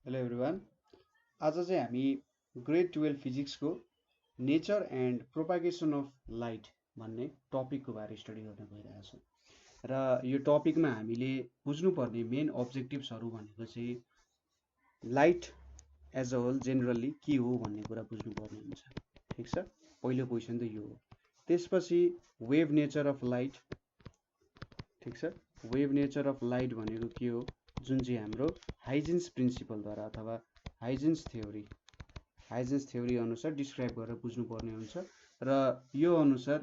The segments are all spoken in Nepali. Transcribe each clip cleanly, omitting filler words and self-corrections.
Hello everyone. आज चाहिँ हामी ग्रेड 12 फिजिक्सको nature and propagation of light भन्ने टपिकको बारे स्टडी गर्न गइरहेको छौँ। र यो टपिकमा हामीले बुझ्नुपर्ने मेन अब्जेक्टिभ्सहरू भनेको चाहिँ light as a whole generally के हो भन्ने कुरा बुझ्नुपर्ने हुन्छ। ठिक छ, पहिलो क्वेसन त यो हो। त्यसपछि वेभ नेचर अफ लाइट। ठिक छ, वेभ नेचर अफ लाइट भनेको के हो, जुन चाहिँ हाम्रो हाइजेन्स प्रिन्सिपलद्वारा अथवा हाइजेन्स थ्योरी अनुसार डिस्क्राइब गरेर बुझ्नुपर्ने हुन्छ। र यो अनुसार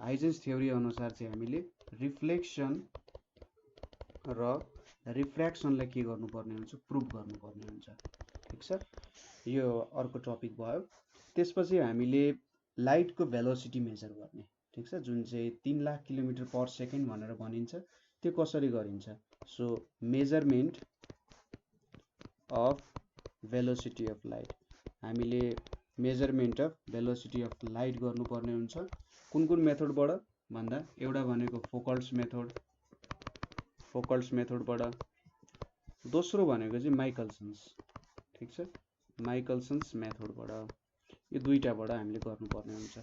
हाइजेन्स थ्योरी अनुसार चाहिँ हामीले रिफ्लेक्सन र रिफ्र्याक्सनलाई के गर्नुपर्ने हुन्छ, प्रुभ गर्नुपर्ने हुन्छ। ठिक छ, यो अर्को टपिक भयो। त्यसपछि हामीले लाइटको भेलोसिटी मेजर गर्ने। ठिक छ, जुन चाहिँ 3 लाख किलोमिटर पर सेकेन्ड भनेर भनिन्छ, त्यो कसरी गरिन्छ। So measurement of velocity of light, हामीले measurement of velocity of light गर्नुपर्ने हुन्छ। कुन मेथडबाट भन्दा एउटा भनेको फोकल्स मेथडबाट, दोस्रो भनेको चाहिँ माइकल्सन्स। ठिक छ, माइकल्सन्स मेथडबाट, यो दुईटाबाट हामीले गर्नुपर्ने हुन्छ।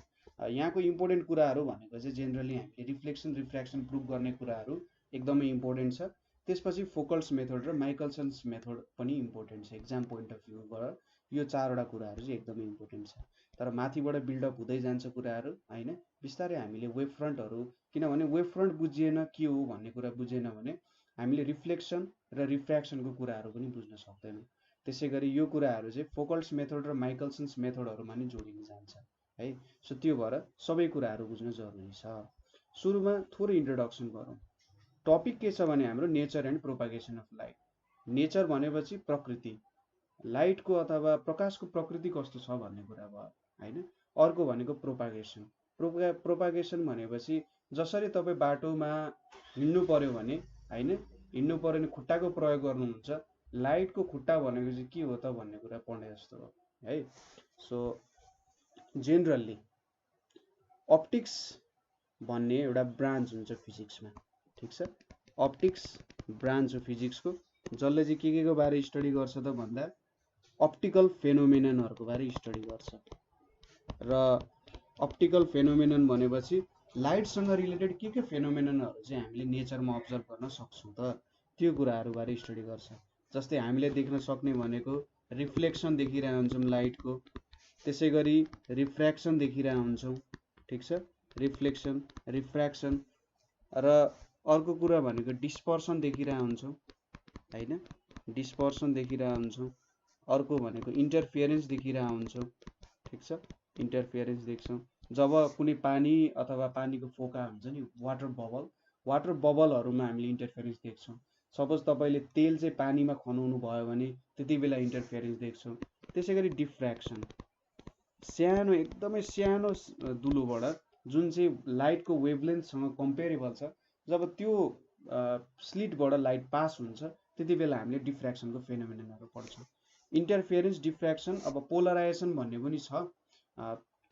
यहाँको इम्पोर्टेन्ट कुराहरू भनेको चाहिँ जेनरली हामीले रिफ्लेक्सन रिफ्र्याक्सन प्रुभ गर्ने कुराहरू एकदमै इम्पोर्टेन्ट छ। त्यसपछि फोकल्स मेथड र माइकल्सन्स मेथड पनि इम्पोर्टेन्ट छ। एक्जाम पोइन्ट अफ भ्यूबाट यो चारवटा कुराहरू चाहिँ एकदमै इम्पोर्टेन्ट छ। तर माथिबाट बिल्डअप हुँदै जान्छ कुराहरू होइन, बिस्तारै हामीले वेभ फ्रन्टहरू, किनभने वेभ फ्रन्ट बुझिएन के हो भन्ने कुरा बुझेन भने हामीले रिफ्लेक्सन र रिफ्र्याक्सनको कुराहरू पनि बुझ्न सक्दैनौँ। त्यसै गरी यो कुराहरू चाहिँ फोकल्स मेथड र माइकल्सन्स मेथडहरूमा नि जोडिन जान्छ है। सो त्यो भएर सबै कुराहरू बुझ्न जरुरी छ। सुरुमा थोरै इन्ट्रोडक्सन गरौँ। टपिक के छ भने हाम्रो nature and propagation of light. Nature भनेपछि प्रकृति, लाइटको अथवा प्रकाशको प्रकृति कस्तो छ भन्ने कुरा भयो होइन। अर्को भनेको प्रोपागेसन। प्रोपागेसन भनेपछि जसरी तपाईँ बाटोमा हिँड्नु पर्यो भने होइन, हिँड्नु पर्यो भने खुट्टाको प्रयोग गर्नुहुन्छ, लाइटको खुट्टा भनेको चाहिँ के हो त भन्ने कुरा पढ्ने जस्तो हो है। सो जेनरली अप्टिक्स भन्ने एउटा ब्रान्च हुन्छ फिजिक्समा। ठिक छ, अप्टिक्स ब्रान्च हो फिजिक्सको, जसले चाहिँ के को बारे स्टडी गर्छ त भन्दा अप्टिकल फेनोमेननहरूको बारे स्टडी गर्छ। र अप्टिकल फेनोमेनन भनेपछि लाइटसँग रिलेटेड के फेनोमेननहरू चाहिँ हामीले नेचरमा अब्जर्भ गर्न सक्छौँ त, त्यो कुराहरू बारे स्टडी गर्छ। जस्तै हामीले देख्न सक्ने भनेको रिफ्लेक्सन देखिरहेको हुन्छौँ लाइटको, त्यसै गरी रिफ्र्याक्सन देखिरहेको हुन्छौँ। ठिक छ, रिफ्लेक्सन रिफ्र्याक्सन, र अर्को कुरा भनेको डिस्पर्सन देखिरहेको हुन्छौँ होइन, डिस्पर्सन देखिरहेको हुन्छौँ। अर्को भनेको इन्टरफियरेन्स देखिरहेको हुन्छौँ। ठिक छ, इन्टरफियरेन्स देख्छौँ जब कुनै पानी अथवा पानीको फोका हुन्छ नि, वाटर बबलहरूमा हामीले इन्टरफियरेन्स देख्छौँ। सपोज तपाईँले तेल चाहिँ पानीमा खनाउनु भयो भने त्यति बेला इन्टरफियरेन्स देख्छौँ। त्यसै गरी डिफ्र्याक्सन, सानो एकदमै सानो दुलोबाट जुन चाहिँ लाइटको वेभलेन्थसँग कम्पेरेबल छ, जब त्यो स्लिटबाट लाइट पास हुन्छ त्यति बेला हामीले डिफ्र्याक्सनको फेनोमेननहरू पढ्छौँ। इन्टरफियरेन्स डिफ्र्याक्सन, अब पोलराइजेसन भन्ने पनि छ,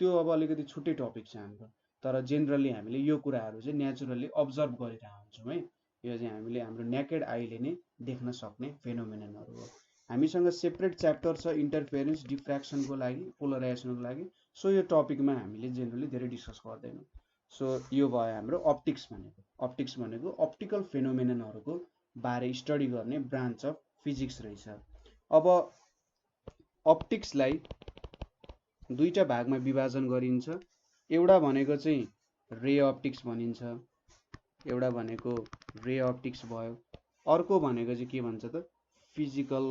त्यो अब अलिकति छुट्टै टपिक छ हाम्रो। तर जेनरली हामीले यो कुराहरू चाहिँ नेचुरली अब्जर्भ गरिरहेको हुन्छौँ है। यो चाहिँ हामीले हाम्रो नेकेड आईले नै देख्न सक्ने फेनोमेननहरू हो। हामीसँग सेपरेट च्याप्टर छ इन्टरफियरेन्स डिफ्र्याक्सनको लागि, पोलराइजेसनको लागि। सो यो टपिकमा हामीले जेनरली धेरै डिस्कस गर्दैनौँ। सो यो भयो हाम्रो अप्टिक्स भनेको। अप्टिक्स भनेको अप्टिकल फेनोमेननहरूको बारे स्टडी गर्ने ब्रान्च अफ फिजिक्स रहेछ। अब अप्टिक्सलाई दुईटा भागमा विभाजन गरिन्छ। एउटा भनेको चाहिँ रे अप्टिक्स भनिन्छ, एउटा भनेको रे अप्टिक्स भयो। अर्को भनेको चाहिँ के भन्छ त, फिजिकल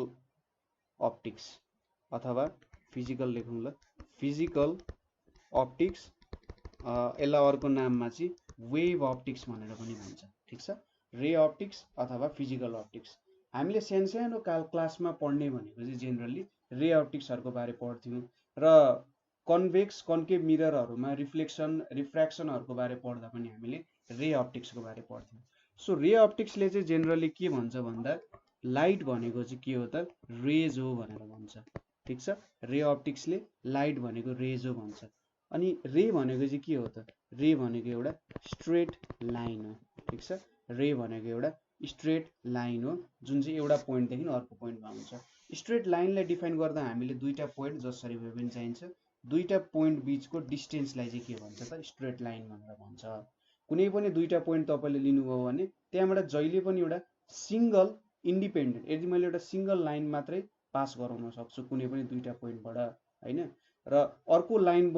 अप्टिक्स अथवा फिजिकल लेखौँ ल, फिजिकल अप्टिक्स, यसलाई अर्को नाममा चाहिँ वेभ अप्टिक्स भनेर पनि भन्छ। ठिक छ, रे अप्टिक्स अथवा फिजिकल अप्टिक्स। हामीले सानो क्लासमा पढ्ने भनेको चाहिँ जेनरली रे अप्टिक्सहरूको बारे पढ्थ्यौँ, र कन्भेक्स कन्केभ मिररहरूमा रिफ्लेक्सन रिफ्र्याक्सनहरूको बारे पढ्दा पनि हामीले रे अप्टिक्सको बारे पढ्थ्यौँ। सो रे अप्टिक्सले चाहिँ जेनरली के भन्छ भन्दा लाइट भनेको चाहिँ के हो त, रेज हो भनेर भन्छ। ठिक छ, रे अप्टिक्सले लाइट भनेको रेज हो भन्छ। अनि रे भनेको चाहिँ के हो त, रे भनेको एउटा स्ट्रेट लाइन हो। ठिक छ, रे भनेको एउटा स्ट्रेट लाइन हो जुन चाहिँ एउटा पोइन्टदेखि अर्को पोइन्टमा हुन्छ। स्ट्रेट लाइनलाई डिफाइन गर्दा हामीले दुईटा पोइन्ट जसरी भए पनि चाहिन्छ, दुईटा पोइन्ट बीचको डिस्टेन्सलाई चाहिँ के भन्छ त स्ट्रेट लाइन भनेर भन्छ। कुनै पनि दुईटा पोइन्ट तपाईले लिनुभयो भने त्यहाँबाट जहिले पनि एउटा सिंगल इन्डिपेन्डेन्ट, यदि मैले एउटा सिंगल लाइन मात्रै पास गराउन सक्छु कुनै पनि दुईटा पोइन्टबाट हैन, र अर्को लाइन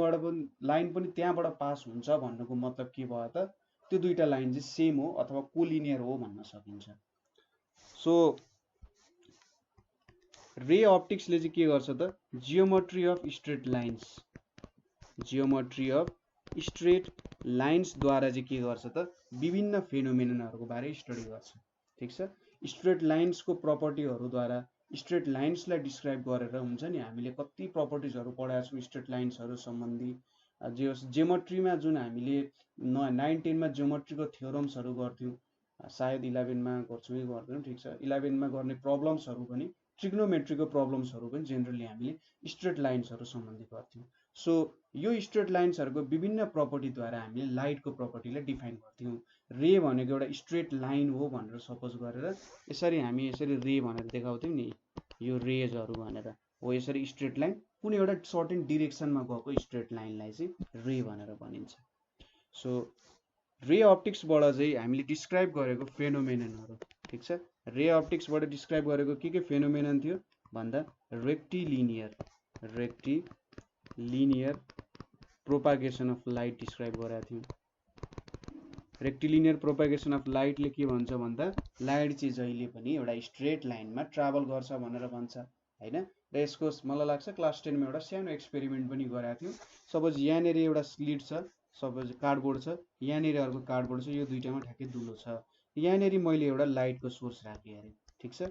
पनि त्यहाँबाट पास हुन्छ भन्नुको मतलब के भयो त त्यो दुईटा लाइन चाहिँ सेम हो अथवा कोलिनियर हो भन्न सकिन्छ। सो रे अप्टिक्सले चाहिँ के गर्छ त geometry of straight lines, geometry of straight lines द्वारा चाहिँ के गर्छ त विभिन्न फेनोमेननहरुको बारे स्टडी गर्छ। ठीक छ, स्ट्रेट लाइन्स को प्रपर्टीहरु द्वारा स्ट्रेट लाइन्सलाई डिस्क्राइब गरेर हुन्छ नि हामीले कति प्रपर्टीजहरु पढाएको छौं स्ट्रेट लाइन्सहरु सम्बन्धी। जियोमेट्रीमा जुन हामीले 9 10 मा जियोमेट्रीको थ्योरम्सहरु गर्थ्यौं, सायद 11 मा गर्छौं कि गर्दैनौं। ठीक छ, 11 मा गर्ने प्रब्लम्सहरु पनि ट्रिग्नोमेट्रीको प्रब्लम्सहरु पनि जेनरली हामीले स्ट्रेट लाइन्सहरु सम्बन्धी गर्थ्यौं। सो यो स्ट्रेट लाइन्सहरुको विभिन्न प्रपर्टी द्वारा हामीले लाइटको प्रपर्टीलाई डिफाइन गर्थ्यौं। रे भनेको एउटा स्ट्रेट लाइन हो भनेर सपोज गरेर यसरी हामी यसरी रे भनेर देखाउँथ्यौं नि, यो रेजहरु भनेर हो यसरी स्ट्रेट लाइन कुनै एउटा सर्टेन डाइरेक्सनमा गएको स्ट्रेट लाइनलाई चाहिँ रे भनेर भनिन्छ। सो रे अप्टिक्सबाट चाहिँ हामीले डिस्क्राइब गरेको फेनोमेननहरु, ठीक छ, रे अप्टिक्सबाट डिस्क्राइब गरेको के फेनोमेनन थियो भन्दा rectilinear propagation of light describe गरेका थियौं। रेक्टिलिनियर प्रोपागेसन अफ लाइटले के भन्छ भन्दा लाइट चाहिँ जहिले पनि एउटा स्ट्रेट लाइनमा ट्राभल गर्छ भनेर भन्छ हैन। र यसको मलाई लाग्छ क्लास 10 मा एउटा सानो एक्सपेरिमेन्ट पनि गराएको थियौं। सपोज यहाँनेर एउटा स्लिट छ, सपोज कार्डबोर्ड छ, यहाँनेर अर्को कार्डबोर्ड छ, यो दुईटामा ठ्याक्कै दुलो छ, यहाँनेर मैले एउटा लाइटको सोर्स राखे अरे, ठीक छ,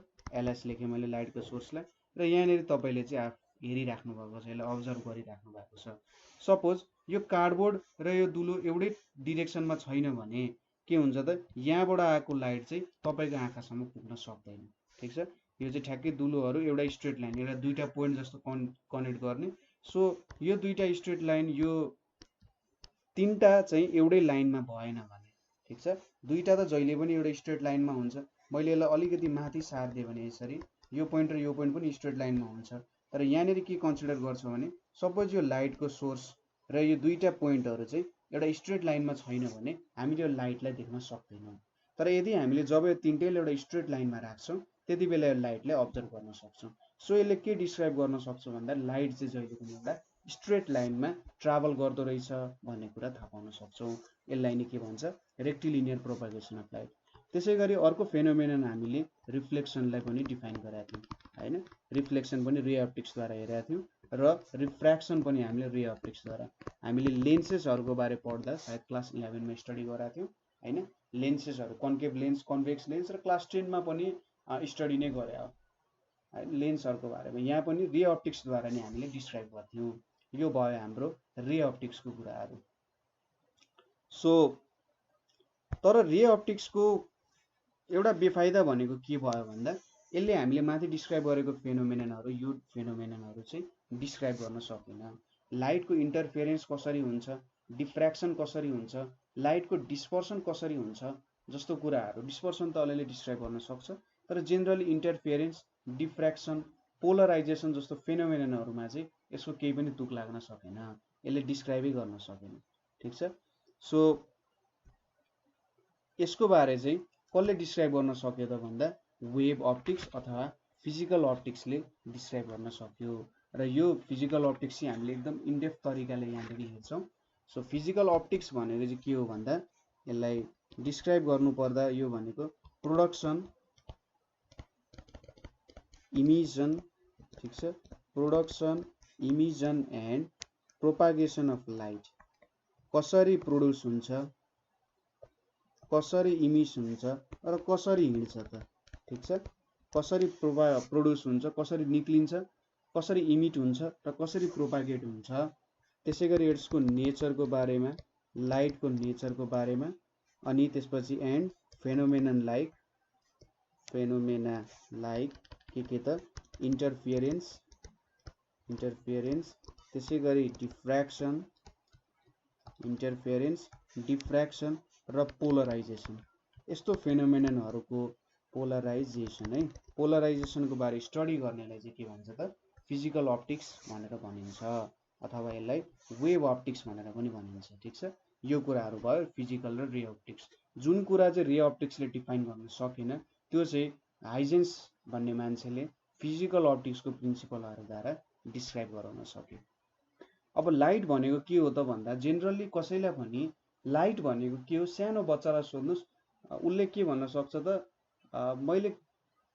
एलएस लेखे मैले लाइटको सोर्सलाई, र यहाँनेर तपाईले चाहिँ हेरिराख्नु भएको छ, यसलाई अब्जर्भ गरिराख्नु भएको छ। सपोज यो कार्डबोर्ड र यो दुलो एउटै डाइरेक्सनमा छैन भने के हुन्छ त यहाँबाट आएको लाइट चाहिँ तपाईको आँखासम्म पुग्न सक्दैन। ठीक छ, यो चाहिँ ठ्याक्कै दुलोहरु एउटा स्ट्रेट लाइन, एउटा दुईटा पोइन्ट जस्तो कनेक्ट गर्ने। सो यो दुईटा स्ट्रेट लाइन यो तीनटा चाहिँ एउटै लाइनमा भएन भने, ठीक छ, दुईटा त जहिले पनि एउटा स्ट्रेट लाइनमा हुन्छ। मैले यसलाई अलिकति माथि सार्दिए भने यसरी यो पोइन्ट र यो पोइन्ट पनि स्ट्रेट लाइनमा हुन्छ। तर यहाँनेर के कन्सिडर गर्छ भने सपोज यो लाइटको सोर्स र यो दुईटा पोइन्टहरु चाहिँ एउटा स्ट्रेट लाइनमा छैन भने हामीले यो लाइटलाई देख्न सक्दैनौं। तर यदि हामीले जब यो तीनटैले एउटा स्ट्रेट लाइनमा राख्छौं त्यति बेला यो लाइटलाई अब्जर्भ गर्न सक्छौं। सो यसले के डिस्क्राइब गर्न सक्छ भन्दा लाइट चाहिँ जहिले पनि एउटा स्ट्रेट लाइनमा ट्राभल गर्दो रहेछ भन्ने कुरा थाहा पाउन सक्छौं। यसलाई नै के भन्छ रेक्टिलिनियर प्रोपागेसन अफ लाइट। त्यसैगरी अर्को फेनोमेनन हामीले रिफ्लेक्सनलाई पनि डिफाइन गरेका थियौं हैन। रिफ्लेक्सन पनि रे अप्टिक्स द्वारा हेरेका थियौं र रिफ्र्याक्सन पनि हामीले रे अप्टिक्स द्वारा। हामीले लेन्सेसहरुको बारे पढ्दा सायद क्लास 11 मा स्टडी गरेका थियौं हैन। लेन्सेसहरु कन्केभ लेन्स, कन्भेक्स लेन्स र क्लास 10 मा पनि स्टडी नै गरे हो हैन लेन्सहरुको बारेमा। यहाँ पनि रे अप्टिक्स द्वारा नै हामीले डिस्क्राइब गर्थ्यौं। यो भयो हाम्रो रे अप्टिक्सको कुराहरु। सो तर रे अप्टिक्सको एउटा बेफाइदा भनेको के भयो भन्दा यसले हामीले माथि डिस्क्राइब गरेको फेनोमेननहरु यो फेनोमेननहरु चाहिँ डिस्क्राइब गर्न सकिन्न। लाइटको इन्टरफेरेन्स कसरी हुन्छ, डिफ्र्याक्सन कसरी हुन्छ, लाइटको डिस्पर्सन कसरी हुन्छ जस्तो कुराहरु, डिस्पर्सन त अलिअलि डिस्क्राइब गर्न सक्छ तर जेनरली इन्टरफेरेन्स, डिफ्र्याक्सन, पोलराइजेसन जस्तो फेनोमेननहरुमा चाहिँ यसको केही पनि तुक लाग्न सकेन, यसले डिस्क्राइबै गर्न सकेन। ठीक छ, सो यसको बारे चाहिँ कसले डिस्क्राइब गर्न सक्यो त भन्दा वेभ अप्टिक्स अथवा फिजिकल अप्टिक्सले डिस्क्राइब गर्न सक्यो। र यो फिजिकल अप्टिक्स चाहिँ हामीले एकदम इनडेप्थ तरिकाले यहाँदेखि हेर्छौं। सो फिजिकल अप्टिक्स भनेको चाहिँ के हो भन्दा यसलाई डिस्क्राइब गर्नु पर्दा यो भनेको प्रोडक्सन, इमिजन, ठीक छ, production, emission and propagation of light कसरी प्रोड्युस हुन्छ, कसरी इमिस हुन्छ र कसरी हिँड्छ त। ठीक छ, कसरी प्रोड्युस हुन्छ, कसरी निक्लिन्छ, कसरी इमिट हुन्छ र कसरी प्रोपागेट हुन्छ। त्यसैगरी यसको नेचरको बारेमा, लाइटको नेचरको बारेमा, अनि त्यसपछि एन्ड फेनोमेना लाइक के त इन्टरफेरेन्स, त्यसैगरी डिफ्र्याक्सन, इन्टरफेरेन्स, डिफ्र्याक्सन र पोलराइजेसन। यस्तो फेनोमेननहरुको पोलराइजेसन है। पोलराइजेसनको बारे स्टडी गर्नेलाई चाहिँ के भन्छ त फिजिकल अप्टिक्स भनेर भनिन्छ अथवा यसलाई वेभ अप्टिक्स भनेर पनि भनिन्छ। ठिक छ, यो कुराहरू भयो फिजिकल र रे अप्टिक्स। जुन कुरा चाहिँ रे अप्टिक्सले डिफाइन गर्न सकेन त्यो चाहिँ हाइजेन्स भन्ने मान्छेले फिजिकल अप्टिक्सको प्रिन्सिपलहरूद्वारा डिस्क्राइब गराउन सक्यो। अब लाइट भनेको के हो त भन्दा जेनरली कसैलाई पनि लाइट भनेको के हो, सानो बच्चालाई सोध्नुहोस् उसले के भन्न सक्छ त मैले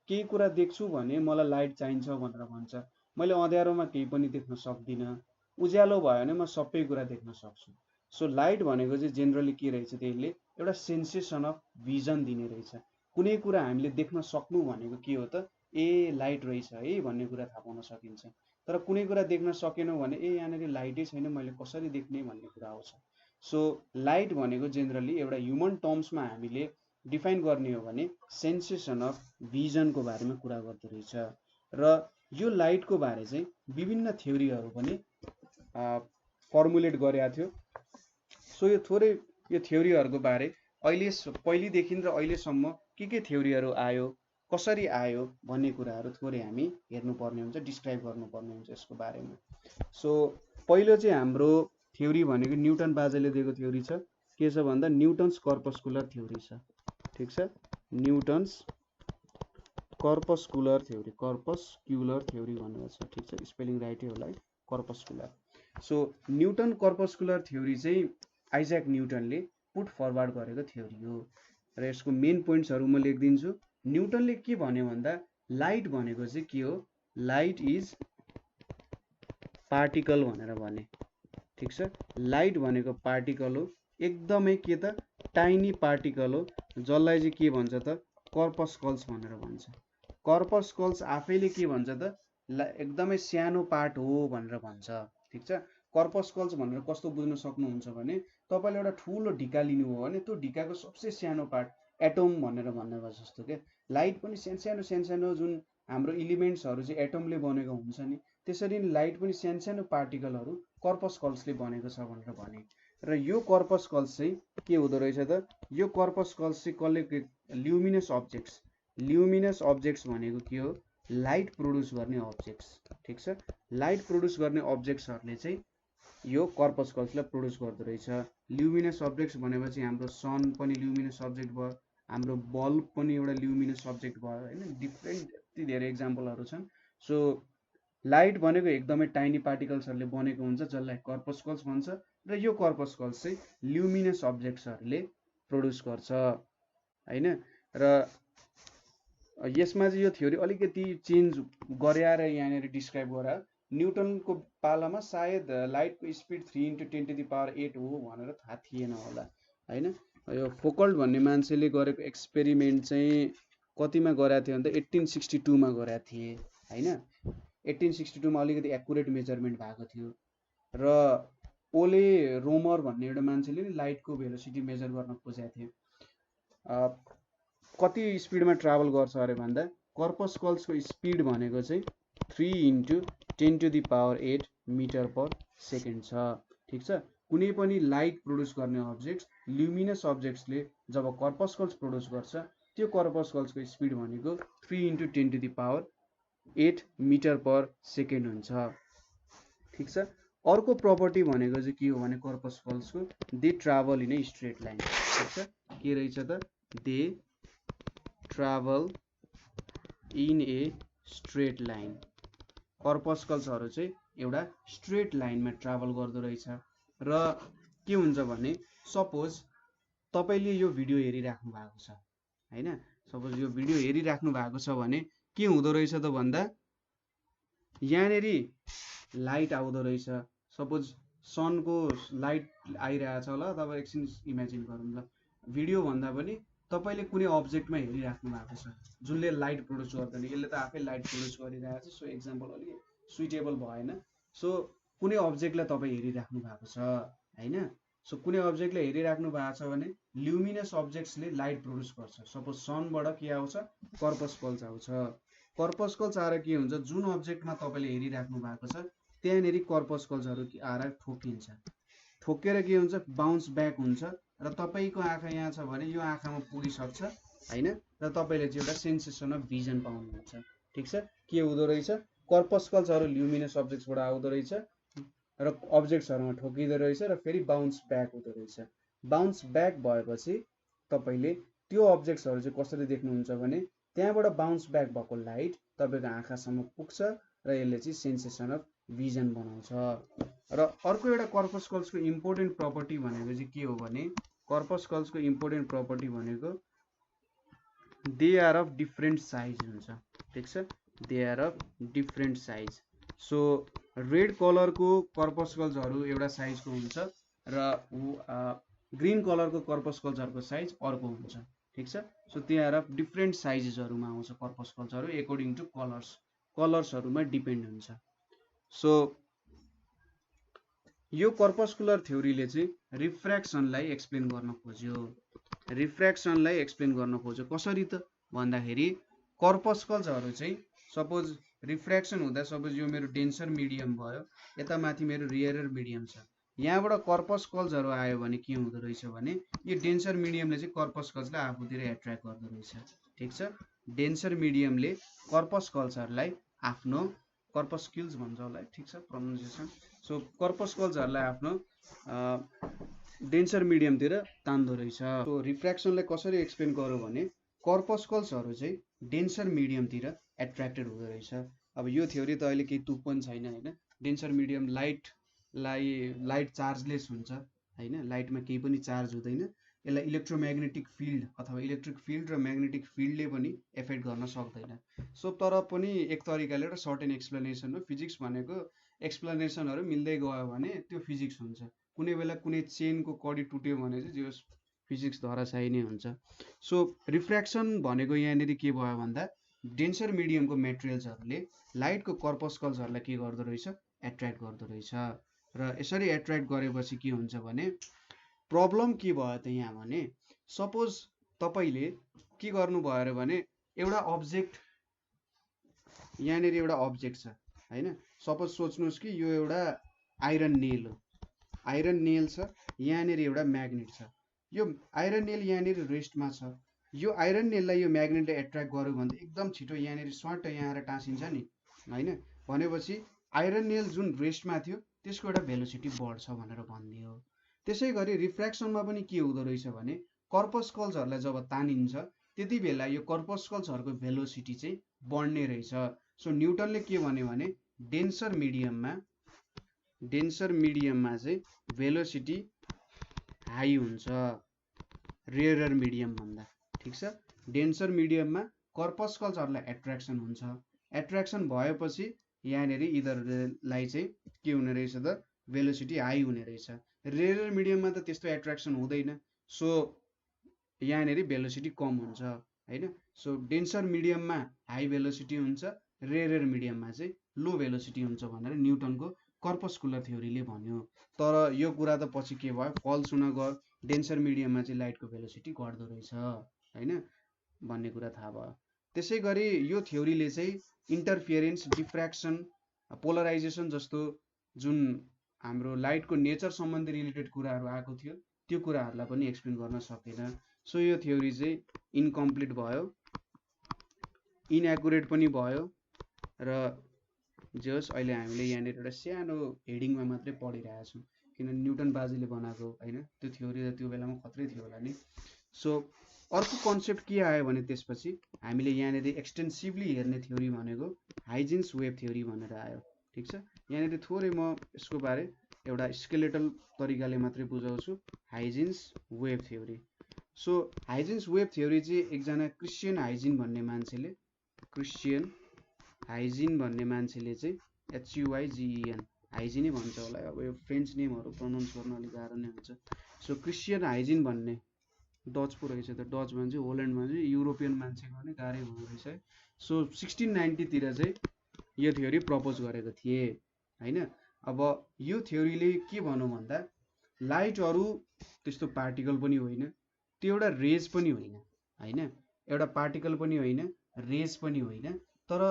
केही कुरा देख्छु भने मलाई लाइट चाहिन्छ भनेर भन्छ। मैले अँध्यारोमा केही पनि देख्न सक्दिनँ, उज्यालो भयो भने म सबै कुरा देख्न सक्छु। सो लाइट भनेको चाहिँ जेनरली के रहेछ, त्यसले एउटा सेन्सेसन अफ भिजन दिने रहेछ। कुनै कुरा हामीले देख्न सक्नु भनेको के हो त ए लाइट रहेछ है भन्ने कुरा थाहा पाउन सकिन्छ। तर कुनै कुरा देख्न सकेनौँ भने ए यहाँनिर लाइटै छैन मैले कसरी देख्ने भन्ने कुरा आउँछ। सो लाइट भनेको जेनरली एउटा ह्युमन टर्म्समा हामीले डिफाइन गर्ने हो भने सेन्सेसन अफ भिजनको बारेमा कुरा गर्दो रहेछ। र यो लाइटको बारे चाहिँ विभिन्न थ्योरीहरू पनि फर्मुलेट गरेका थियो। सो यो थोरै यो थ्योरीहरूको बारे पहिलेदेखि र अहिलेसम्म के थ्योरीहरू आयो, कसरी आयो भन्ने कुराहरू थोरै हामी हेर्नुपर्ने हुन्छ, डिस्क्राइब गर्नुपर्ने हुन्छ यसको बारेमा। सो पहिलो चाहिँ हाम्रो थ्योरी भनेको न्युटन बाजेले दिएको थ्योरी छ। के छ भन्दा न्युटन्स कर्पस्कुलर थ्योरी छ। ठिक छ, न्युटन्स कर्पस्कुलर थ्योरी, कर्पस्क्युलर थ्योरी भनेको छ। ठिक छ, स्पेलिङ राइटै होला है, कर्पस्कुलर। सो न्युटन कर्पस्कुलर थ्योरी चाहिँ आइज्याक न्युटनले पुट फरवर्ड गरेको थ्योरी हो र यसको मेन पोइन्ट्सहरू म लेखिदिन्छु। न्युटनले के भन्यो भन्दा लाइट भनेको चाहिँ के हो, लाइट इज पार्टिकल भनेर भने। ठिक छ, लाइट भनेको पार्टिकल हो, एकदमै के त टाइनी पार्टिकल हो, जसलाई चाहिँ के भन्छ त कर्पस्कल्स भनेर भन्छ। कर्पस्कल्स आफैले के भन्छ त एकदमै सानो पार्ट हो भनेर भन्छ। ठिक छ, कर्पस्कल्स भनेर कस्तो बुझ्न सक्नुहुन्छ भने तपाईँले एउटा ठुलो ढिका लिनु हो भने त्यो ढिकाको सबसे सानो पार्ट एटम भनेर भन्ने भयो जस्तो के लाइट पनि सानो सानो जुन हाम्रो इलिमेन्ट्सहरू चाहिँ एटमले बनेको हुन्छ नि, त्यसरी नै लाइट पनि सानो पार्टिकलहरू कर्पस्कल्सले बनेको छ भनेर भने। र यो कर्पस्कल्स चाहिँ के हुँदो रहेछ त, यो कर्पस्कल्स चाहिँ कसले ल्युमिनस अब्जेक्ट्स, ल्युमिनस अब्जेक्ट्स भनेको के हो, लाइट प्रोड्युस गर्ने अब्जेक्ट्स। ठिक छ, लाइट प्रोड्युस गर्ने अब्जेक्ट्सहरूले चाहिँ यो कर्पस्कल्सलाई प्रोड्युस गर्दो रहेछ। ल्युमिनस अब्जेक्ट्स भनेपछि हाम्रो सन पनि ल्युमिनस अब्जेक्ट भयो, हाम्रो बल्ब पनि एउटा ल्युमिनस अब्जेक्ट भयो होइन। डिफ्रेन्ट यति धेरै इक्जाम्पलहरू छन्। सो लाइट भनेको एकदमै टाइनी पार्टिकल्सहरूले बनेको हुन्छ जसलाई कर्पस्कल्स भन्छ र यो कर्पस्कल्स चाहिँ ल्युमिनस अब्जेक्ट्सहरूले प्रोड्युस गर्छ होइन। र यसमा चाहिँ यो थ्योरी अलिकति चेन्ज गराएर यहाँनिर डिस्क्राइब गरायो। न्युटनको पालामा सायद लाइटको स्पिड 3 × 10⁸ हो भनेर थाहा थिएन होला होइन। यो फोकल्ट भन्ने मान्छेले गरेको एक्सपेरिमेन्ट चाहिँ कतिमा गराएको थियो भन्दा 1862 मा गराएको थिए होइन। 1862 मा अलिकति एक्युरेट मेजरमेन्ट भएको थियो र ओले रोमर भन्ने एउटा मान्छेले नि लाइटको भेलोसिटी मेजर गर्न खोजेको थियो। कति स्पिडमा ट्राभल गर्छ अरे भन्दा कर्पस्कल्सको स्पिड भनेको चाहिँ 3 × 10⁸ मिटर/सेकेन्ड छ। ठिक छ, कुनै पनि लाइट प्रोड्युस गर्ने अब्जेक्ट्स ल्युमिनस अब्जेक्ट्सले जब कर्पस्कल्स प्रोड्युस गर्छ त्यो कर्पस्कल्सको स्पिड भनेको 3 × 10⁸ मिटर/सेकेन्ड हुन्छ। ठिक छ, अर्को प्रपर्टी भनेको चाहिँ के हो भने कर्पस्कल्सको they travel in a straight line. ठिक छ, के रहेछ त they travel in a straight line. कर्पस्कल्सहरू चाहिँ एउटा स्ट्रेट लाइनमा ट्राभल गर्दो रहेछ। र के हुन्छ भने सपोज तपाईँले यो भिडियो हेरिराख्नु भएको छ होइन, सपोज यो भिडियो हेरिराख्नु भएको छ भने के हुँदो रहेछ त भन्दा यहाँनिर लाइट आउँदो रहेछ। सपोज सनको लाइट आइरहेछ होला, तपाईँ एकछिन इमेजिन गरौँ ल, भिडियो भन्दा पनि तपाईँले कुनै अब्जेक्टमा हेरिराख्नु भएको छ जुनले लाइट प्रोड्युस गर्दैन, यसले त आफै लाइट प्रोड्युस गरिरहेको छ। सो एक्जाम्पल अलिक सुइटेबल भएन। सो कुनै अब्जेक्टलाई तपाईँ हेरिराख्नु भएको छ होइन। सो कुनै अब्जेक्टलाई हेरिराख्नु भएको छ भने ल्युमिनस अब्जेक्ट्सले लाइट प्रोड्युस गर्छ। सपोज सनबाट के आउँछ, कर्पस्कल्स आउँछ। कर्पस्कल्स आएर के हुन्छ, जुन अब्जेक्टमा तपाईँले हेरिराख्नु भएको छ त्यहाँनिर कर्पस्कल्सहरू आएर ठोकिन्छ, ठोकेर के हुन्छ बााउन्स ब्याक हुन्छ र तपाईँको आँखा यहाँ छ भने यो आँखामा पुगिसक्छ हैन र तपाईले चाहिँ एउटा सेन्सेसन अफ भिजन पाउनुहुन्छ ठीक छ के हुँदो रहेछ कर्पस्कल्सहरु ल्युमिनस अब्जेक्ट्सबाट आउँदो रहेछ र अब्जेक्ट्सहरुमा ठोकिँदो रहेछ र फेरि बाउन्स ब्याक हुँदो रहेछ बाउन्स ब्याक भएपछि तपाईले त्यो अब्जेक्ट्सहरु चाहिँ कसरी देख्नुहुन्छ भने त्यहाँबाट बाउन्स ब्याक भएको लाइट तपाईको आँखासम्म पुग्छ र यसले चाहिँ सेन्सेसन अफ भिजन बनाउँछ र अर्को एउटा कर्पस्कल्सको इम्पोर्टेन्ट प्रपर्टी भनेको चाहिँ के हो भने कर्पस्कल्सको इम्पोर्टेन्ट प्रपर्टी भनेको they are of different size हुन्छ ठीक छ they are of different size so red कलरको कर्पस्कल्सहरु एउटा साइजको हुन्छ र ग्रीन कलरको कर्पस्कल्सहरुको साइज अर्को हुन्छ ठीक छ so they are of different साइजेसहरुमा आउँछ कर्पस्कल्सहरु अकॉर्डिङ टु कलर्सहरुमा डिपेन्ड हुन्छ सो यो कर्पस्कुलर थ्योरीले चाहिँ रिफ्र्याक्सनलाई एक्सप्लेन गर्न खोज्यो रिफ्र्याक्सनलाई एक्सप्लेन गर्न खोज्यो कसरी त भन्दाखेरि कर्पस्कल्सहरु चाहिँ सपोज रिफ्र्याक्सन हुँदा सपोज यो मेरो डेन्सर मिडियम भयो यता माथि मेरो रियरर मिडियम छ यहाँबाट कर्पस्कल्सहरु आयो भने के हुँदो रहेछ भने यो डेन्सर मिडियमले चाहिँ कर्पस्कल्सलाई आफूतिर एट्र्याक्ट गर्दो रहेछ ठीक छ डेन्सर मिडियमले कर्पस्कल्सहरुलाई आफ्नो कर्पस्क्युल्स भन्छ होला ठीक छ प्रोनाउन्सिएसन सो कर्पस्कल्सहरुलाई आफ्नो डेन्सर मिडियमतिर तान्दो रहेछ सो रिफ्र्याक्सनलाई कसरी एक्सप्लेन गरौँ भने कर्पस्कल्सहरु चाहिँ डेन्सर मिडियमतिर एट्र्याक्टेड हुँदो रहेछ अब यो थ्योरी त अहिले केही तुक पनि छैन हैन डेन्सर मिडियम लाइट चार्जलेस हुन्छ हैन लाइटमा केही पनि चार्ज हुँदैन यसलाई इलेक्ट्रोम्याग्नेटिक फिल्ड अथवा इलेक्ट्रिक फिल्ड र म्याग्नेटिक फिल्डले पनि एफेक्ट गर्न सक्दैन सो तर पनि एक तरिकाले एउटा सर्टेन एक्सप्लेनेसन हो फिजिक्स भनेको एक्सप्लेनेसनहरु मिल्दै गयो भने त्यो फिजिक्स हुन्छ कुनै बेला कुनै चेनको कडी टुट्यो भने चाहिँ त्यो फिजिक्स धराशायी नै हुन्छ सो रिफ्र्याक्सन भनेको यहाँनेरि के भयो भन्दा डेन्सर मिडियमको मेटेरियल्सहरुले लाइटको कर्पस्कल्सहरुलाई के गर्दो रहेछ एट्र्याक्ट गर्दो रहेछ र यसरी एट्र्याक्ट गरेपछि के हुन्छ भने प्रब्लम के भयो त यहाँ भने सपोज तपाईले के गर्नु भयो भने एउटा अब्जेक्ट यहाँनेरि एउटा अब्जेक्ट छ हैन सपोज सोच्नुस् कि यो एउटा आइरन नेल हो आइरन नेल छ यहाँनेरि एउटा म्याग्नेट छ यो आइरन नेल यहाँनेरि रेस्टमा छ यो आइरन नेललाई यो म्याग्नेटले एट्र्याक्ट गर्यो भने एकदम छिटो यहाँनेरि स्वाट यहाँ आएर टाँसिन्छ नि हैन भनेपछि आइरन नेल जुन रेस्टमा थियो त्यसको एउटा भेलोसिटी बढ्छ भनेर भनिदियो त्यसैगरी रिफ्र्याक्सनमा पनि के हुँदो रहेछ भने कर्पस्कल्सहरुलाई जब तानिन्छ त्यति बेला यो कर्पस्कल्सहरुको भेलोसिटी चाहिँ बढ्ने रहेछ सो न्युटनले के भन्यो भने डेन्सर मिडियममा चाहिँ भेलोसिटी हाई हुन्छ रेयरर मिडियम भन्दा ठीक छ डेन्सर मिडियममा कर्पस्कल्सहरुलाई एट्र्याक्सन हुन्छ एट्र्याक्सन भएपछि यहाँनेरि यिनीहरुलाई चाहिँ के हुने रहेछ त भेलोसिटी हाई हुने रहेछ रेयरर मिडियममा त त्यस्तो एट्र्याक्सन हुँदैन सो यहाँनेरि भेलोसिटी कम हुन्छ हैन सो डेन्सर मिडियममा हाई भेलोसिटी हुन्छ रेयरर मिडियममा चाहिँ लो भेलोसिटी हुन्छ भनेर न्युटनको कर्पस्कुलर थ्योरीले भन्यो तर यो कुरा त पछि के भयो फल्स हुन गयो डेन्सर मिडियममा चाहिँ लाइटको भेलोसिटी घट्दो रहेछ हैन भन्ने कुरा थाहा भयो त्यसैगरी यो थ्योरीले चाहिँ इन्टरफियरेन्स डिफ्र्याक्सन पोलराइजेसन जस्तो जुन हाम्रो लाइटको नेचर सम्बन्धी रिलेटेड कुराहरु आएको थियो त्यो कुराहरुलाई पनि एक्सप्लेन गर्न सकेन सो यो थ्योरी चाहिँ इनकम्प्लिट भयो इनएकुरेट पनि भयो र जे होस् अहिले हामीले यहाँनेर एउटा सानो हेडिङमा मात्रै पढिरहेका छौं किन न्युटन बाजीले बनाएको हैन त्यो थ्योरी त त्यो बेलामा खत्रै थियो होला नि सो अर्को कन्सेप्ट के आयो भने त्यसपछि हामीले यहाँनेर एक्सटेन्सिभली हेर्ने थ्योरी भनेको हाइजेन्स वेभ थ्योरी भनेर आयो ठीक छ यहाँनेर थोरै म यसको बारे एउटा स्केलेटल तरिकाले मात्रै बुझाउँछु Huygens wave theory so Huygens wave theory चाहिँ एकजना क्रिस्चियन हाइजिन भन्ने मान्छेले चाहिँ HUIGEN हाइजिनै भन्छ होला अब यो फ्रेन्च नेमहरु प्रोनाउन्स गर्न अलि गाह्रो नै हुन्छ सो क्रिस्चियन हाइजिन भन्ने डच पो रहेछ त डच मान्छे होल्यान्डमा चाहिँ युरोपियन मान्छेको नै गाह्रै हुँदो रहेछ है सो 1690 तिर चाहिँ यो थ्योरी प्रपोज गरेको थिए हैन अब यो थ्योरीले के भन्नु भन्दा लाइटहरु त्यस्तो पार्टिकल पनि होइन त्यो एउटा रेज पनि होइन हैन एउटा पार्टिकल पनि होइन रेज पनि होइन तर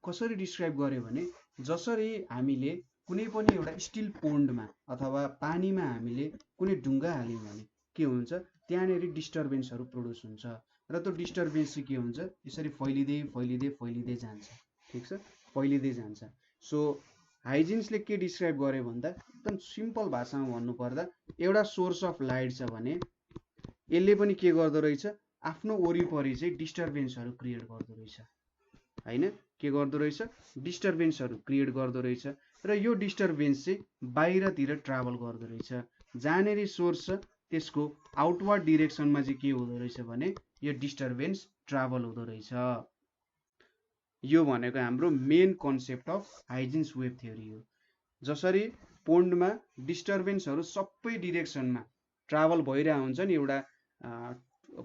कसरी डिस्क्राइब गर्यो भने जसरी हामीले कुनै पनि एउटा स्टिल पोन्डमा अथवा पानीमा हामीले कुनै ढुङ्गा हाल्यौं भने के हुन्छ त्यहाँनेरि डिस्टर्बेन्सहरु प्रोड्युस हुन्छ र त्यो डिस्टर्बेन्स चाहिँ के हुन्छ, यसरी फैलिँदै फैलिँदै फैलिँदै जान्छ। ठिक छ, फैलिँदै जान्छ। सो हाइजिन्सले के डिस्क्राइब गर्यो भन्दा एकदम सिम्पल भाषामा भन्नुपर्दा एउटा सोर्स अफ लाइट छ भने यसले पनि के गर्दो रहेछ, आफ्नो वरिपरि चाहिँ डिस्टर्बेन्सहरू क्रिएट गर्दो रहेछ हैन, के गर्दो रहेछ, डिस्टर्बेन्सहरू क्रिएट गर्दो रहेछ। र यो डिस्टर्बेन्स चाहिँ बाहिरतिर ट्राभल गर्दो रहेछ। जहाँनेरि सोर्स छ त्यसको आउटवर्ड डिरेक्सनमा चाहिँ के हुँदो रहेछ भने यो डिस्टर्बेन्स ट्राभल हुँदो रहेछ। यो भनेको हाम्रो main concept of Huygens wave theory हो। जसरी पोन्डमा डिस्टर्बेन्सहरू सबै डिरेक्सनमा ट्राभल भइरहेको हुन्छ नि, एउटा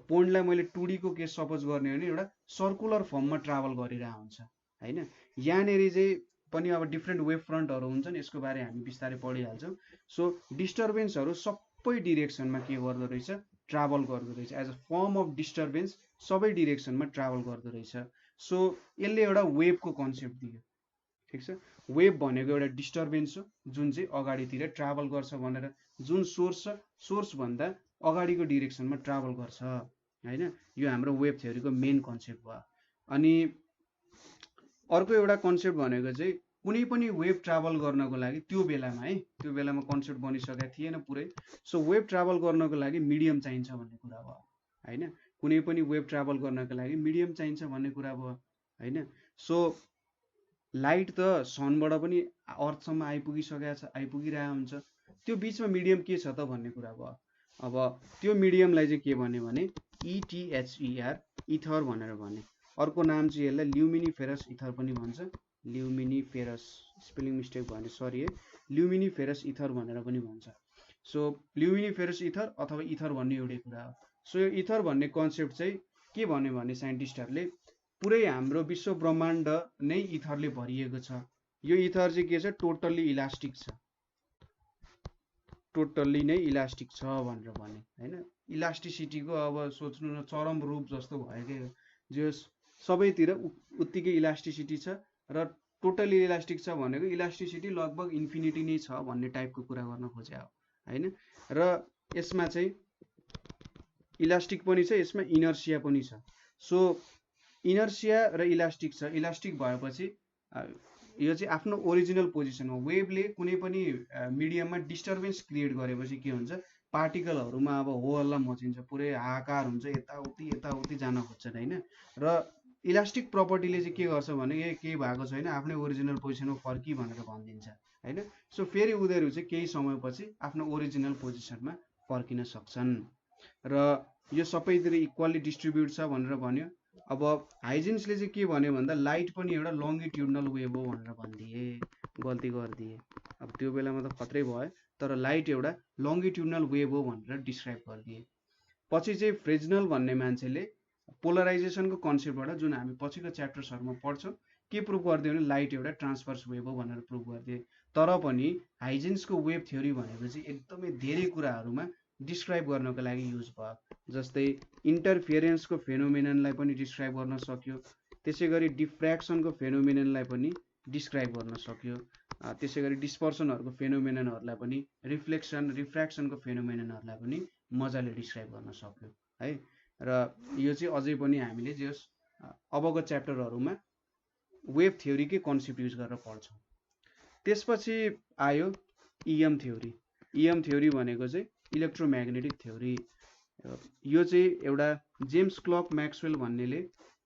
पोन्डलाई मैले 2D को केस सपोज गर्ने हो भने एउटा सर्कुलर फर्ममा ट्राभल गरिरहेको हुन्छ हैन। यहाँनेरि चाहिँ पनि अब डिफ्रेन्ट वेभ फ्रन्टहरू हुन्छन्, यसको बारे हामी बिस्तारै पढिहाल्छौँ। सो डिस्टर्बेन्सहरू सबै डिरेक्सनमा के गर्दो रहेछ, ट्राभल गर्दो रहेछ। As a form of disturbance सबै डिरेक्सनमा ट्राभल गर्दो रहेछ। सो यसले एउटा वेभको कन्सेप्ट दियो। ठिक छ, वेभ भनेको एउटा डिस्टर्बेन्स हो जुन चाहिँ अगाडितिर ट्राभल गर्छ भनेर, जुन सोर्स छ सोर्स भन्दा अगाडिको डिरेक्सनमा ट्राभल गर्छ हैन। यो हाम्रो वेभ थ्योरीको मेन कन्सेप्ट भयो। अनि अर्को एउटा कन्सेप्ट भनेको चाहिँ कुनै पनि वेभ ट्राभल गर्नको लागि त्यो बेलामा है, त्यो बेलामा कन्सेप्ट बनिसकेको थिएन पुरै। सो वेभ ट्राभल गर्नको लागि मिडियम चाहिन्छ भन्ने कुरा भयो हैन। कुनै पनि वेभ ट्राभल गर्नको लागि मिडियम चाहिन्छ भन्ने कुरा भयो हैन। सो लाइट त सनबाट पनि अर्थसम्म आइपुगिरहेको हुन्छ, त्यो बिचमा मिडियम के छ त भन्ने कुरा भयो। अब त्यो मिडियमलाई चाहिँ के भन्यो भने ETHER इथर भनेर भन्यो। अर्को नाम चाहिँ यसलाई ल्युमिनिफेरस इथर पनि भन्छ। ल्युमिनिफेरस स्पेलिङ मिस्टेक भयो भने सरी है, ल्युमिनिफेरस इथर भनेर पनि भन्छ। सो ल्युमिनिफेरस इथर अथवा इथर भन्ने एउटै कुरा हो। सो यो इथर भन्ने कन्सेप्ट चाहिँ के भन्यो भने साइन्टिस्टहरूले पुरै हाम्रो विश्व ब्रह्माण्ड नै इथरले भरिएको छ। यो इथर चाहिँ के छ, टोटल्ली इलास्टिक छ, टोटल्ली नै इलास्टिक छ भनेर भने हैन। इलास्टिसिटीको अब सोच्नु न चरम रूप जस्तो भएकै हो, जो सबैतिर उत्तिकै इलास्टिसिटी छ र टोटल्ली इलास्टिक छ भनेको इलास्टिसिटी लगभग इन्फिनिटी नै छ भन्ने टाइपको कुरा गर्न खोजे हो हैन। र यसमा चाहिँ इलास्टिक पनि छ, यसमा इनर्सिया पनि छ। सो इनर्सिया र इलास्टिक छ। इलास्टिक भएपछि यो चाहिँ आफ्नो ओरिजिनल पोजिसनमा, वेभले कुनै पनि मिडियममा डिस्टर्बेन्स क्रिएट गरेपछि के हुन्छ, पार्टिकलहरूमा अब हो हल्ला मचिन्छ, पुरै हाहाकार हुन्छ, यताउति जान खोज्छन् हैन। र इलास्टिक प्रपर्टीले चाहिँ के गर्छ भने केही भएको छैन, आफ्नै ओरिजिनल पोजिसनमा फर्की भनेर भनिदिन्छ हैन। सो फेरि उनीहरू चाहिँ केही समयपछि आफ्नो ओरिजिनल पोजिसनमा फर्किन सक्छन् र यो सबैतिर इक्वली डिस्ट्रिब्युट छ भनेर भन्यो। अब हाइजिन्सले चाहिँ के भन्यो भन्दा लाइट पनि एउटा लङ्गिट्युडनल वेभ हो भनेर भनिदिए, गल्ती गरिदिए। अब त्यो बेलामा त खत्रै भयो, तर लाइट एउटा लङ्गिट्युडनल वेभ हो भनेर डिस्क्राइब गरिदिए। पछि चाहिँ फ्रेजनल भन्ने मान्छेले पोलराइजेसनको कन्सेप्टबाट, जुन हामी पछिको च्याप्टर्सहरूमा पढ्छौँ, के प्रुभ गरिदियो भने लाइट एउटा ट्रान्सभर्स वेभ हो भनेर प्रुभ गरिदिए। तर पनि हाइजिन्सको वेभ थ्योरी भनेको चाहिँ एकदमै धेरै कुराहरूमा डिस्क्राइब गर्नको लागि युज भयो। जस्तै इन्टरफियरेन्सको फेनोमेननलाई पनि डिस्क्राइब गर्न सक्यो, त्यसै गरी डिफ्र्याक्सनको फेनोमेननलाई पनि डिस्क्राइब गर्न सक्यो, त्यसै गरी डिस्पर्सनहरूको फेनोमेननहरूलाई पनि, रिफ्र्याक्सनको फेनोमेननहरूलाई पनि मजाले डिस्क्राइब गर्न सक्यो है। र यो चाहिँ अझै पनि हामीले जस अबको च्याप्टरहरूमा वेभ थ्योरीकै कन्सेप्ट युज गरेर पढ्छौँ। त्यसपछि आयो इएम थ्योरी। इएम थ्योरी भनेको चाहिँ इलेक्ट्रोम्याग्नेटिक थ्योरी। यो चाहिँ एउटा जेम्स क्लर्क म्याक्सवेल भन्नेले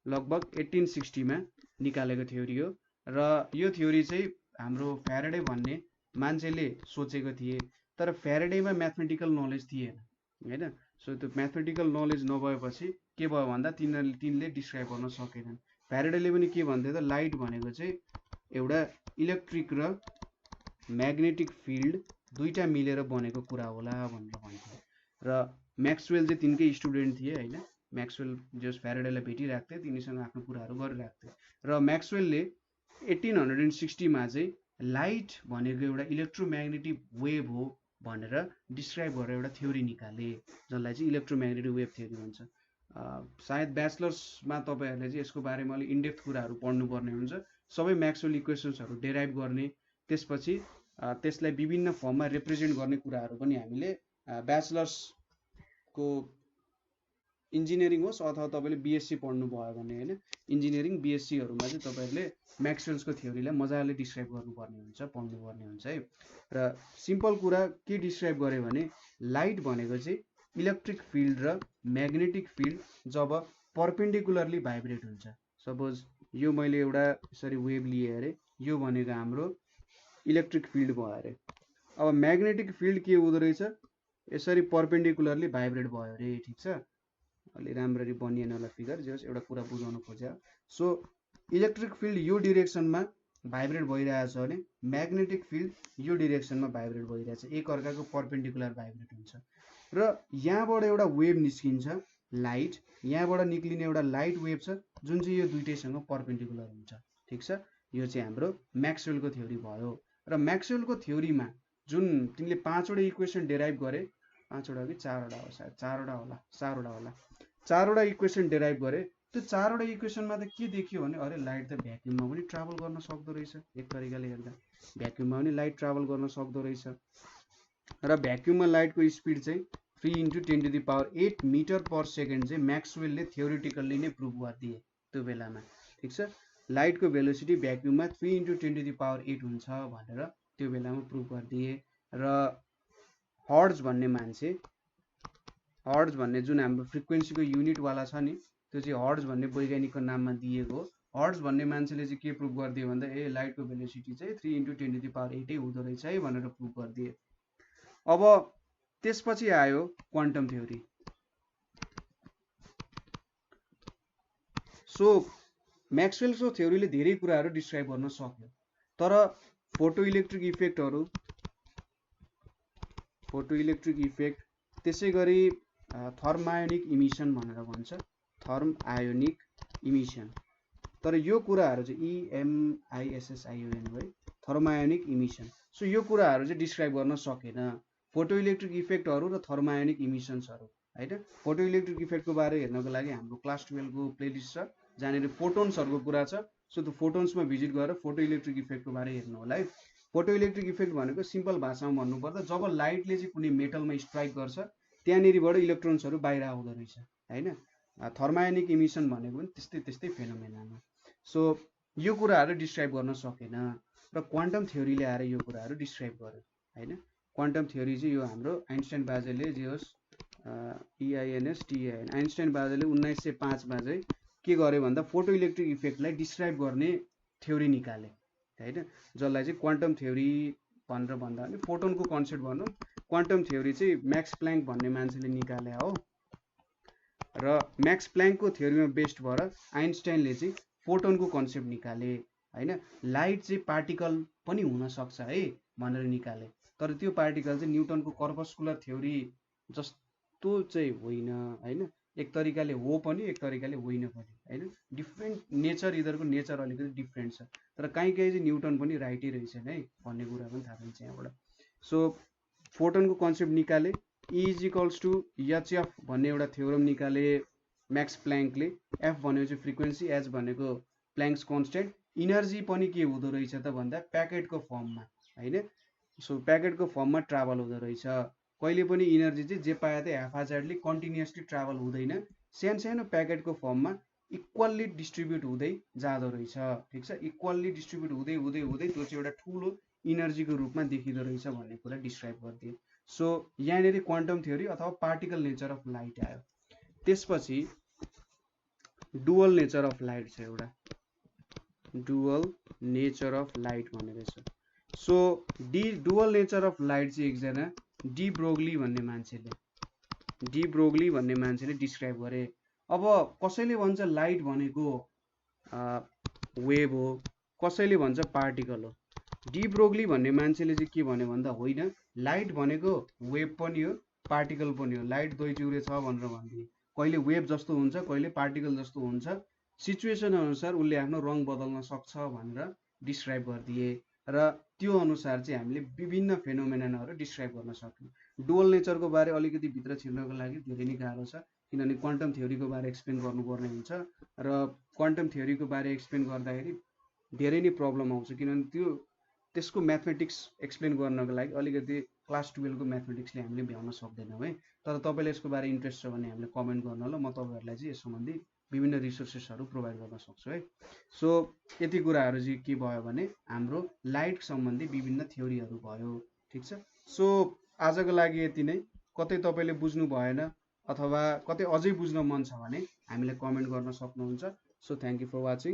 लगभग 1860 मा निकालेको थ्योरी हो। र यो थ्योरी चाहिँ हाम्रो फ्याराडे भन्ने मान्छेले सोचेको थिए, तर फ्याराडेमा म्याथमेटिकल नलेज थिएन हैन। सो त्यो म्याथमेटिकल नलेज नभएपछि के भयो भन्दा तिनले डिस्क्राइब गर्न सकेनन्। फ्याराडेले पनि के भन्थे त, लाइट भनेको चाहिँ एउटा इलेक्ट्रिक र म्याग्नेटिक फिल्ड दुईटा मिलेर बनेको कुरा होला भनेर भन्थे। र म्याक्सवेल चाहिँ तिनकै स्टुडेन्ट थिए हैन। म्याक्सवेल जस फ्याराडेलाई भेटिरहेको थिए, तिनीसँग आफ्नो कुराहरू गरिरहेको थिए। र म्याक्सवेलले 1860 मा चाहिँ लाइट भनेको एउटा इलेक्ट्रोम्याग्नेटिक वेभ हो भनेर डिस्क्राइब गरेर एउटा थ्योरी निकाले, जसलाई चाहिँ इलेक्ट्रोम्याग्नेटिक वेभ थ्योरी भन्छ। सायद ब्याचलर्समा तपाईँहरूले चाहिँ यसको बारेमा अलिक इनडेप्थ कुराहरू पढ्नुपर्ने हुन्छ। सबै म्याक्सवेल इक्वेसन्सहरू डेराइभ गर्ने, त्यसपछि त्यसलाई विभिन्न फर्ममा रिप्रेजेन्ट गर्ने कुराहरू पनि हामीले ब्याचलर्सको इन्जिनियरिङ होस् अथवा तपाईँले बिएससी पढ्नुभयो भने होइन, इन्जिनियरिङ बिएससीहरूमा चाहिँ तपाईँहरूले म्याक्सवेल्सको थ्योरीलाई मजाले डिस्क्राइब गर्नुपर्ने हुन्छ, पढ्नुपर्ने हुन्छ है। र सिम्पल कुरा के डिस्क्राइब गरेँ भने लाइट भनेको चाहिँ इलेक्ट्रिक फिल्ड र म्याग्नेटिक फिल्ड जब पर्पेन्डिकुलरली भाइब्रेट हुन्छ, सपोज यो मैले एउटा यसरी वेभ लिएँ अरे, यो भनेको हाम्रो इलेक्ट्रिक फिल्ड भयो अरे। अब म्याग्नेटिक फिल्ड के हुँदो रहेछ, यसरी पर्पेन्डिकुलरली भाइब्रेट भयो अरे, ठिक छ। अलि राम्ररी बनिएन होला फिगर, जे होस् एउटा कुरा बुझाउन खोज्यो। सो इलेक्ट्रिक फिल्ड यो डिरेक्सनमा भाइब्रेट भइरहेछ भने म्याग्नेटिक फिल्ड यो डिरेक्सनमा भाइब्रेट भइरहेछ, एक अर्काको पर्पेन्डिकुलर भाइब्रेट हुन्छ। र यहाँबाट एउटा वेभ निस्किन्छ लाइट, यहाँबाट निक्लिने एउटा लाइट वेभ छ जुन चाहिँ यो दुईटैसँग पर्पेन्डिकुलर हुन्छ, ठिक छ। यो चाहिँ हाम्रो म्याक्सवेलको थ्योरी भयो। र म्याक्सवेलको थ्योरीमा जुन तिमीले 5वटा इक्वेसन डेराइभ गरे, 5वटा कि 4वटा हो सायद, 4वटा होला, 4वटा होला, 4वटा इक्वेसन डेराइभ गरे। त्यो 4वटा इक्वेसनमा त के देखियो भने अरे लाइट त भ्याक्युममा पनि ट्राभल गर्न सक्दो रहेछ, एक तरिकाले हेर्दा भ्याक्युममा पनि लाइट ट्राभल गर्न सक्दो रहेछ। र भ्याक्युममा लाइटको स्पिड चाहिँ 3 × 10⁸ मिटर पर सेकेन्ड चाहिँ म्याक्सवेलले थ्योरिटिकल्ली नै प्रुभ गरिदिए त्यो बेलामा, ठिक छ। लाइटको भेलोसिटी भ्याक्युममा 3 × 10⁸ हुन्छ भनेर त्यो बेलामा प्रुभ गरिदिए। र हर्ट्ज भन्ने मान्छे, हर्ट्ज भन्ने जुन हाम्रो फ्रिक्वेन्सीको युनिटवाला छ नि, त्यो चाहिँ हर्ट्ज भन्ने वैज्ञानिकको नाममा दिएको हो। हर्ट्ज भन्ने मान्छेले चाहिँ के प्रुभ गरिदियो भन्दा ए लाइटको भेलोसिटी चाहिँ 3 × 10⁸ हुँदो रहेछ है भनेर प्रुभ गरिदिए। अब त्यसपछि आयो क्वान्टम थ्योरी। सो म्याक्सवेलको थ्योरीले धेरै कुराहरू डिस्क्राइब गर्न सक्यो, तर फोटो इलेक्ट्रिक इफेक्टहरू, फोटो इलेक्ट्रिक इफेक्ट, त्यसै गरी थर्मआयोनिक इमिसन भनेर भन्छ, थर्म आयोनिक इमिसन, तर यो कुराहरू चाहिँ EMISSION है, थर्मआयोनिक इमिसन। सो यो कुराहरू चाहिँ डिस्क्राइब गर्न सकेन, फोटो इलेक्ट्रिक इफेक्टहरू र थर्मआयोनिक इमिसन्सहरू होइन। फोटो इलेक्ट्रिक इफेक्टको बारे हेर्नको लागि हाम्रो क्लास 12 को प्लेलिस्ट छ जहाँनिर फोटोन्सहरूको कुरा छ। सो त्यो फोटोन्समा भिजिट गरेर फोटो इलेक्ट्रिक इफेक्टको बारे हेर्नु होला है। फोटो इलेक्ट्रिक इफेक्ट भनेको सिम्पल भाषामा भन्नुपर्दा जब लाइटले चाहिँ कुनै मेटलमा स्ट्राइक गर्छ त्यहाँनिरबाट इलेक्ट्रोन्सहरू बाहिर आउँदो रहेछ होइन। थर्मआयोनिक इमिसन भनेको पनि त्यस्तै फेनोमेना हो। सो यो कुराहरू डिस्क्राइब गर्न सकेन र क्वान्टम थ्योरीले आएर यो कुराहरू डिस्क्राइब गर्यो होइन। क्वान्टम थ्योरी चाहिँ यो हाम्रो आइन्स्टाइन बाजेले जे होस् EINSTIN आइन्स्टाइन बाजेले 1905 मा चाहिँ के गर्यो भन्दा फोटो इलेक्ट्रिक इफेक्टलाई डिस्क्राइब गर्ने थ्योरी निकाले होइन, जसलाई चाहिँ क्वान्टम थ्योरी भनेर भन्दा पनि फोटोनको कन्सेप्ट भनौँ। क्वान्टम थ्योरी चाहिँ म्याक्स प्ल्याङ्क भन्ने मान्छेले निकाले हो र म्याक्स प्ल्याङ्कको थ्योरीमा बेस्ड भएर आइन्स्टाइनले चाहिँ फोटोनको कन्सेप्ट निकाले होइन। लाइट चाहिँ पार्टिकल पनि हुनसक्छ है भनेर निकाले, तर त्यो पार्टिकल चाहिँ न्युटनको कर्पस्कुलर थ्योरी जस्तो चाहिँ होइन होइन। एक तरिकाले हो पनि एक तरिकाले होइन पनि होइन, डिफ्रेन्ट नेचर, यिनीहरूको नेचर अलिकति डिफ्रेन्ट छ, तर कहीँ चाहिँ न्युटन पनि राइटै रहेछन् है भन्ने कुरा पनि थाहा पाइन्छ यहाँबाट। सो फोटोनको कन्सेप्ट निकाले, E=hf भन्ने एउटा थ्योरम निकाले म्याक्स प्ल्याङ्कले। एफ भनेको चाहिँ फ्रिक्वेन्सी, एच भनेको प्ल्याङ्क्स कन्स्टेन्ट, इनर्जी पनि के हुँदो रहेछ त भन्दा प्याकेटको फर्ममा होइन। सो प्याकेटको फर्ममा ट्राभल हुँदो रहेछ, कहिले पनि इनर्जी चाहिँ जे पाए त्यही ह्याफहाजर्डली कन्टिन्युसली ट्राभल हुँदैन, सानो प्याकेटको फर्ममा इक्वल्ली डिस्ट्रिब्युट हुँदै जाँदो रहेछ, ठिक छ। इक्वल्ली डिस्ट्रिब्युट हुँदै हुँदै हुँदै त्यो चाहिँ एउटा ठुलो इनर्जीको रूपमा देखिँदो रहेछ भन्ने कुरा डिस्क्राइब गरिदिए। सो यहाँनिर क्वान्टम थ्योरी अथवा पार्टिकल नेचर अफ लाइट आयो। त्यसपछि डुअल नेचर अफ लाइट छ एउटा, डुअल नेचर अफ लाइट भन्ने रहेछ। So dual nature of light चाहिँ एकजना डी ब्रोग्ली भन्ने मान्छेले डिस्क्राइब गरे। अब कसैले भन्छ लाइट भनेको वेभ हो, कसैले भन्छ पार्टिकल हो। डी ब्रोग्ली भन्ने मान्छेले चाहिँ के भन्यो भन्दा होइन, लाइट भनेको वेभ पनि हो पार्टिकल पनि हो, लाइट दुई चिउरे छ भनेर भनिदिए। कहिले वेभ जस्तो हुन्छ, कहिले पार्टिकल जस्तो हुन्छ, सिचुएसन अनुसार उसले आफ्नो रङ बदल्न सक्छ भनेर डिस्क्राइब गरिदिए र त्यो अनुसार चाहिँ हामीले विभिन्न फेनोमेनाहरू डिस्क्राइब गर्न सक्यौँ। डुअल नेचरको बारे अलिकति भित्र छिर्नको लागि धेरै नै गाह्रो छ, किनभने क्वान्टम थ्योरीको बारे एक्सप्लेन गर्नुपर्ने हुन्छ र क्वान्टम थ्योरीको बारे एक्सप्लेन गर्दाखेरि धेरै नै प्रब्लम आउँछ, किनभने त्यसको म्याथमेटिक्स एक्सप्लेन गर्नको लागि अलिकति क्लास 12 को म्याथमेटिक्सले हामीले भ्याउन सक्दैनौँ है। तर तपाईँले यसको बारे इन्ट्रेस्ट छ भने हामीले कमेन्ट गर्नु होला, म तपाईँहरूलाई चाहिँ यस सम्बन्धी विभिन्न रिसोर्सेसहरू प्रोभाइड गर्न सक्छु है। सो यति कुराहरू चाहिँ के भयो भने हाम्रो लाइट सम्बन्धी विभिन्न थ्योरीहरू भयो, ठिक छ। सो आजको लागि यति नै। कतै तपाईँले बुझ्नु भएन अथवा कतै अझै बुझ्न मन छ भने हामीलाई कमेन्ट गर्न सक्नुहुन्छ। So thank you for watching.